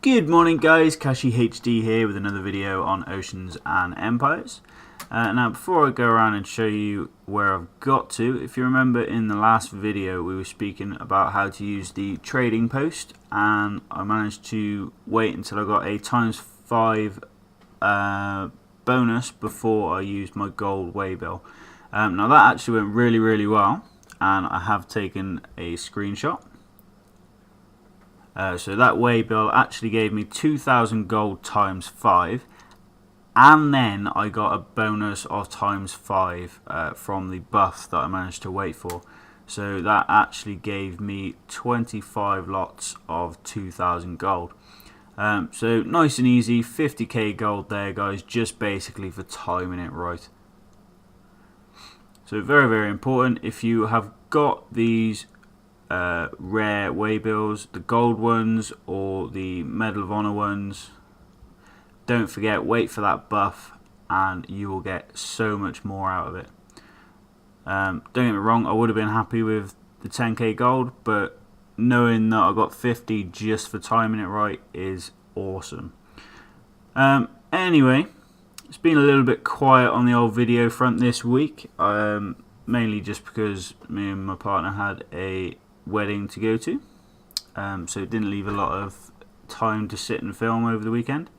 Good morning guys, Kashi HD here with another video on Oceans and Empires. Now before I go around and show you where I've got to, if you remember in the last video we were speaking about how to use the trading post, and I managed to wait until I got a ×5 bonus before I used my gold waybill. Now that actually went really well, and I have taken a screenshot. So that waybill actually gave me 2,000 gold ×5, and then I got a bonus of ×5 from the buff that I managed to wait for. So that actually gave me 25 lots of 2,000 gold. So nice and easy, 50k gold there guys, just basically for timing it right. So very important, if you have got these rare waybills, the gold ones or the Medal of Honor ones, don't forget, wait for that buff and you will get so much more out of it. Don't get me wrong, I would have been happy with the 10k gold, but knowing that I got 50 just for timing it right is awesome. Anyway, it's been a little bit quiet on the old video front this week, mainly just because me and my partner had a wedding to go to, so it didn't leave a lot of time to sit and film over the weekend.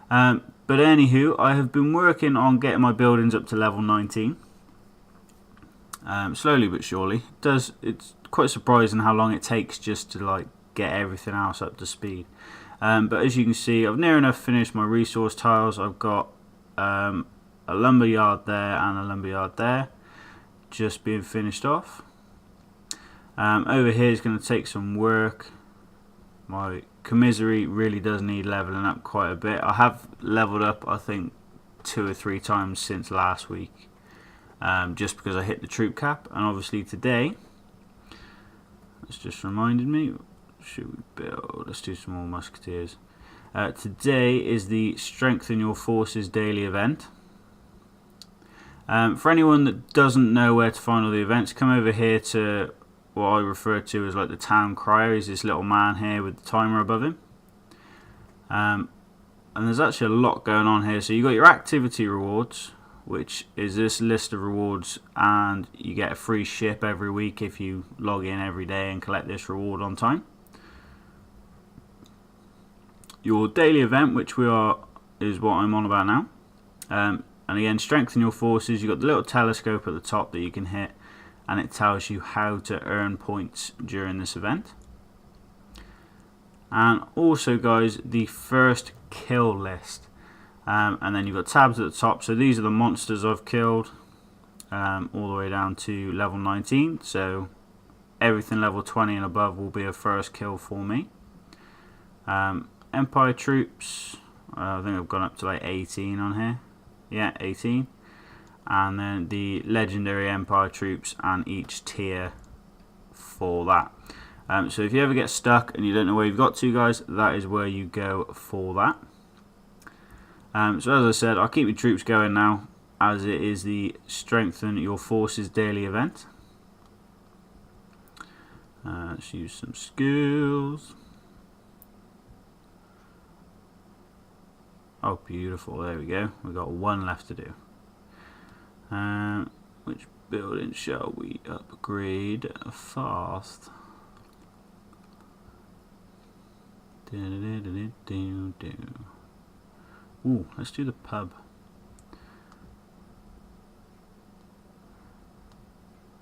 But anywho, I have been working on getting my buildings up to level 19, slowly but surely. It's quite surprising how long it takes just to like get everything else up to speed. But as you can see, I've near enough finished my resource tiles. I've got a lumber yard there and a lumber yard there, just being finished off. Over here is going to take some work. My commissary really does need leveling up quite a bit. I have leveled up I think 2 or 3 times since last week, just because I hit the troop cap. And obviously today, that's just reminded me, should we build, let's do some more musketeers. Today is the Strengthen Your Forces daily event. For anyone that doesn't know where to find all the events, come over here to what I refer to as like the town crier. Is this little man here with the timer above him, and there's actually a lot going on here. So you got your activity rewards, which is this list of rewards, and you get a free ship every week if you log in every day and collect this reward on time. Your daily event, which is what I'm on about now, and again, Strengthen Your Forces. You got the little telescope at the top that you can hit, and it tells you how to earn points during this event. And also guys, the first kill list, and then you've got tabs at the top. So these are the monsters I've killed, all the way down to level 19. So everything level 20 and above will be a first kill for me. Empire troops, I think I've gone up to like 18 on here. Yeah, 18. And then the legendary Empire troops and each tier for that. So if you ever get stuck and you don't know where you've got to guys, that is where you go for that. So as I said, I'll keep your troops going now, as it is the Strengthen Your Forces daily event. Let's use some skills. Oh beautiful, there we go, we've got 1 left to do. Which building shall we upgrade fast? Ooh, let's do the pub.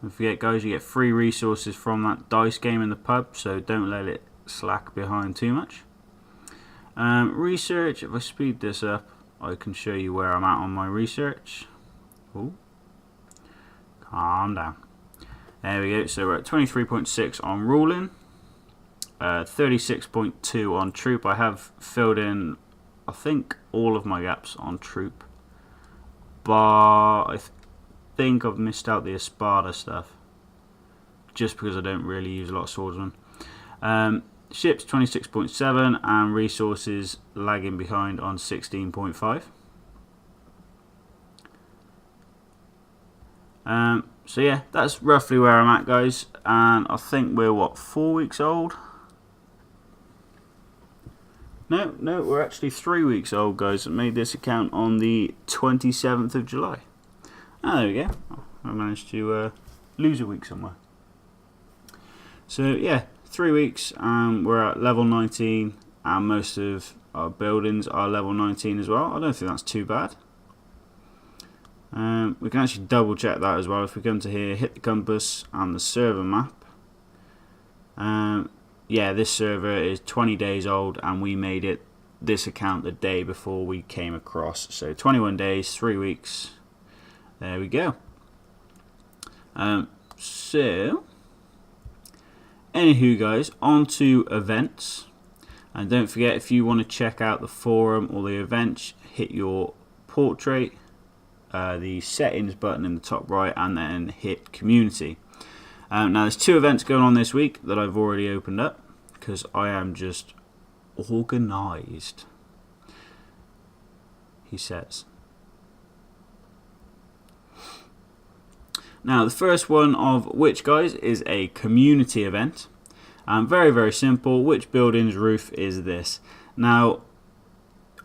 Don't forget guys, you get free resources from that dice game in the pub, so don't let it slack behind too much. Research, if I speed this up, I can show you where I'm at on my research. Ooh. Calm down. There we go. So we're at 23.6 on ruling, 36.2 on troop. I have filled in, I think, all of my gaps on troop, but I think I've missed out the Espada stuff, just because I don't really use a lot of swordsmen. Ships 26.7 and resources lagging behind on 16.5. So yeah, that's roughly where I'm at, guys, and I think we're what, 4 weeks old? No, we're actually 3 weeks old, guys. I made this account on the 27th of July. Ah, there we go. I managed to lose a week somewhere. So yeah, 3 weeks. We're at level 19, and most of our buildings are level 19 as well. I don't think that's too bad. We can actually double check that as well. If we come to here, hit the compass and the server map. Yeah, this server is 20 days old, and we made this account the day before we came across. So 21 days, 3 weeks. There we go. So, anywho, guys, on to events. And don't forget, if you want to check out the forum or the events, hit your portrait, the settings button in the top right, and then hit community. Now there's 2 events going on this week that I've already opened up because I am just organised, he says. Now the first one of which, guys, is a community event. Very, very simple. Which building's roof is this? Now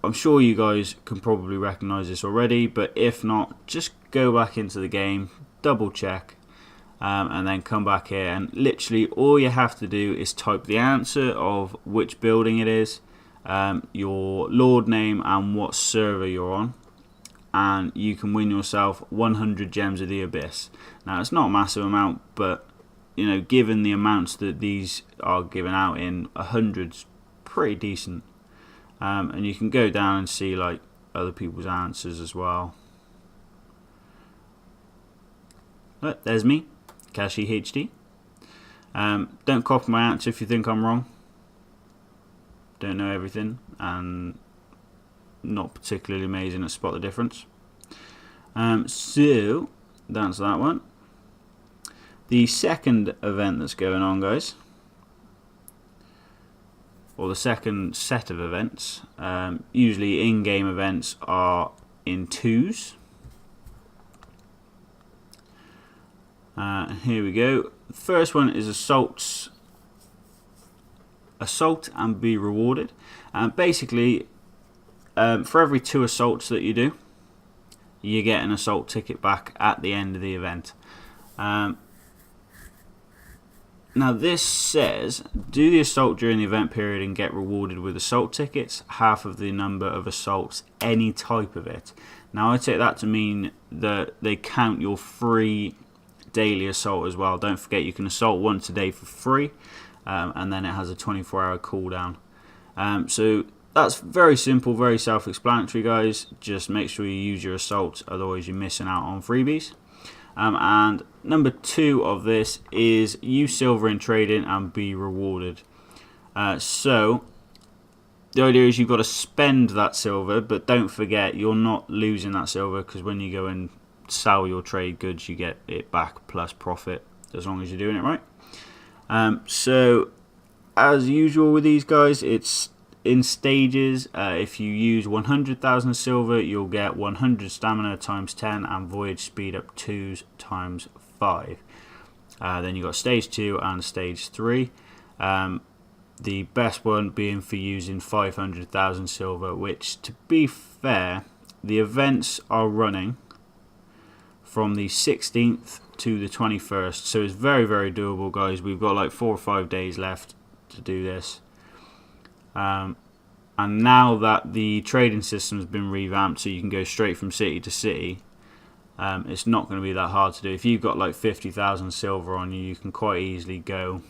I'm sure you guys can probably recognise this already, but if not, just go back into the game, double check, and then come back here, and literally all you have to do is type the answer of which building it is, your lord name and what server you're on, and you can win yourself 100 gems of the abyss. Now it's not a massive amount, but you know, given the amounts that these are given out in, 100's pretty decent. And you can go down and see like other people's answers as well. Look, there's me, Kashi HD. Don't copy my answer if you think I'm wrong. Don't know everything, and not particularly amazing at spot the difference. So that's that one. The second event that's going on, guys, or the second set of events, usually in-game events are in 2s. Here we go. The first one is assault and be rewarded. Basically, for every 2 assaults that you do, you get an assault ticket back at the end of the event. Now this says, do the assault during the event period and get rewarded with assault tickets, half of the number of assaults, any type of it. Now I take that to mean that they count your free daily assault as well. Don't forget, you can assault once a day for free, and then it has a 24-hour cooldown. So that's very simple, very self-explanatory, guys. Just make sure you use your assaults, otherwise you're missing out on freebies. And number 2 of this is use silver in trading and be rewarded. So the idea is you've got to spend that silver, but don't forget you're not losing that silver, because when you go and sell your trade goods, you get it back plus profit, as long as you're doing it right. So as usual with these guys, it's in stages. If you use 100,000 silver, you'll get 100 stamina times 10 and voyage speed up 2s times 5. Then you've got stage 2 and stage 3. The best one being for using 500,000 silver, which, to be fair, the events are running from the 16th to the 21st, so it's very, very doable, guys. We've got like 4 or 5 days left to do this. And now that the trading system has been revamped, so you can go straight from city to city, it's not going to be that hard to do. If you've got like 50,000 silver on you, you can quite easily go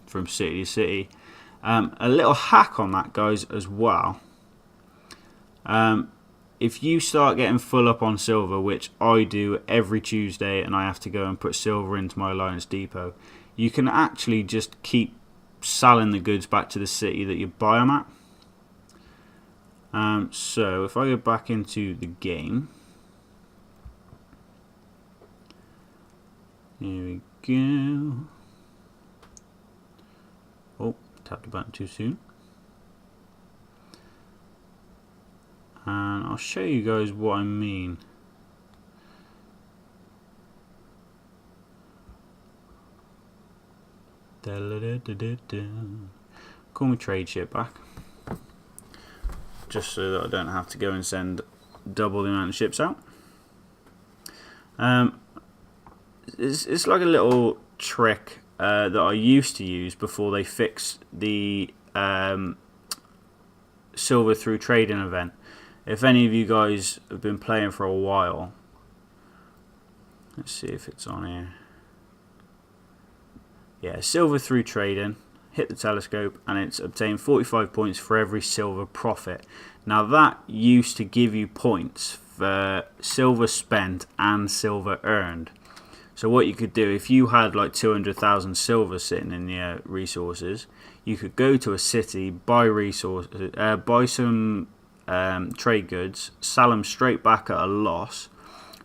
from city to city. A little hack on that, guys, as well. If you start getting full up on silver, which I do every Tuesday, and I have to go and put silver into my Alliance Depot, you can actually just keep selling the goods back to the city that you buy them at. So if I go back into the game, here we go. Oh, tapped the button too soon. And I'll show you guys what I mean. Call me trade ship back. just so that I don't have to go and send double the amount of ships out. It's like a little trick that I used to use before they fixed the silver through trading event. If any of you guys have been playing for a while, let's see if it's on here. Yeah, silver through trading, hit the telescope, and it's obtained 45 points for every silver profit. Now that used to give you points for silver spent and silver earned. So what you could do, if you had like 200,000 silver sitting in your resources, you could go to a city, buy resources, buy some trade goods, sell them straight back at a loss,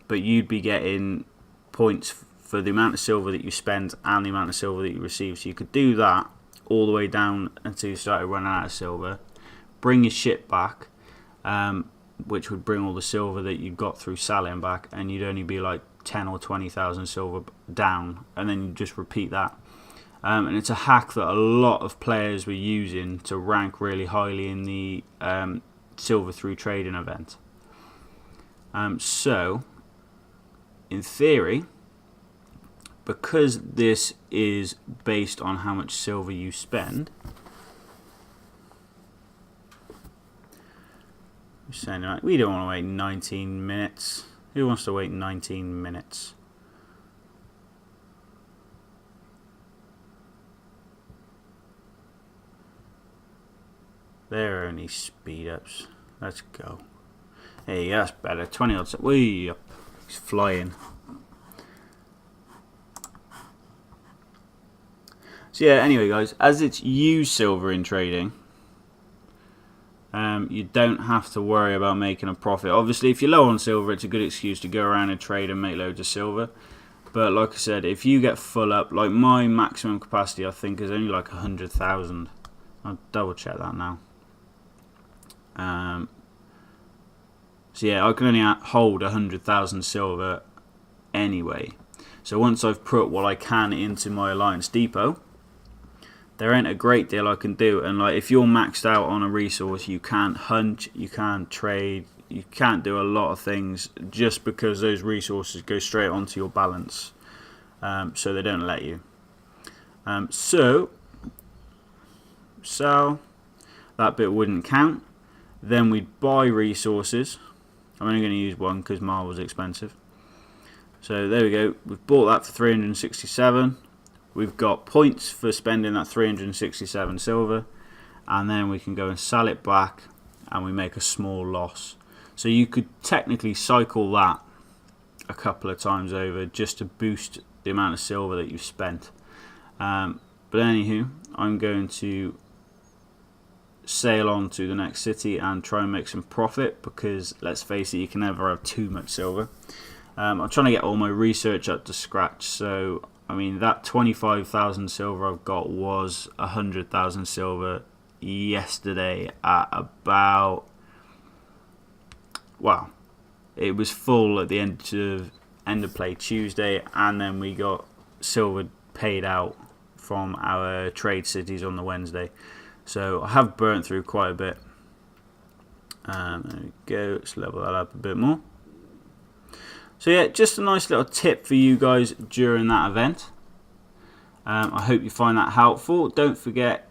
but you'd be getting points for the amount of silver that you spend and the amount of silver that you receive. So you could do that all the way down until you started running out of silver, bring your ship back, which would bring all the silver that you got through selling back, and you'd only be like 10 or 20,000 silver down, and then you just repeat that. And it's a hack that a lot of players were using to rank really highly in the silver through trading event. So in theory, because this is based on how much silver you spend, we don't want to wait 19 minutes. Who wants to wait 19 minutes? They're only speed ups. Let's go. Hey, that's better. 20 odds. Wee up. He's flying. So yeah, anyway guys, as it's used silver in trading, you don't have to worry about making a profit. Obviously, if you're low on silver, it's a good excuse to go around and trade and make loads of silver. But like I said, if you get full up, like my maximum capacity I think is only like 100,000. I'll double check that now. So yeah, I can only hold 100,000 silver anyway. So once I've put what I can into my Alliance Depot, there ain't a great deal I can do. And like, if you're maxed out on a resource, you can't hunt, you can't trade, you can't do a lot of things just because those resources go straight onto your balance. So they don't let you. So that bit wouldn't count. Then we'd buy resources. I'm only going to use one because Marvel's expensive. So there we go. We've bought that for 367. We've got points for spending that 367 silver, and then we can go and sell it back, and we make a small loss. So you could technically cycle that a couple of times over just to boost the amount of silver that you've spent. But anywho, I'm going to sail on to the next city and try and make some profit, because let's face it, you can never have too much silver. I'm trying to get all my research up to scratch, so I mean that 25,000 silver I've got was 100,000 silver yesterday at about, well, it was full at the end of play Tuesday, and then we got silver paid out from our trade cities on the Wednesday. So I have burnt through quite a bit. There we go, let's level that up a bit more. So yeah, just a nice little tip for you guys during that event. I hope you find that helpful. Don't forget,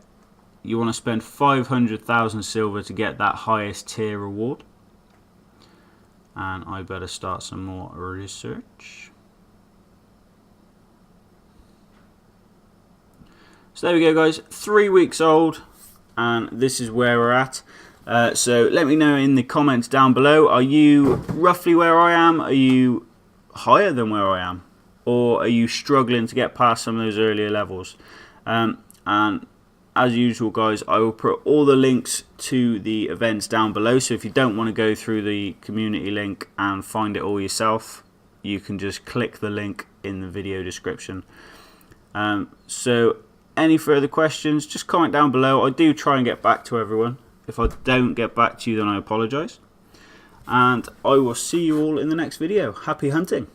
you want to spend 500,000 silver to get that highest tier reward. And I better start some more research. So there we go guys, 3 weeks old, and this is where we're at. So let me know in the comments down below, are you roughly where I am? Are you higher than where I am? Or are you struggling to get past some of those earlier levels? And as usual guys, I will put all the links to the events down below. So if you don't want to go through the community link and find it all yourself, you can just click the link in the video description. So any further questions, just comment down below. I do try and get back to everyone. If I don't get back to you, then I apologise. And I will see you all in the next video. Happy hunting.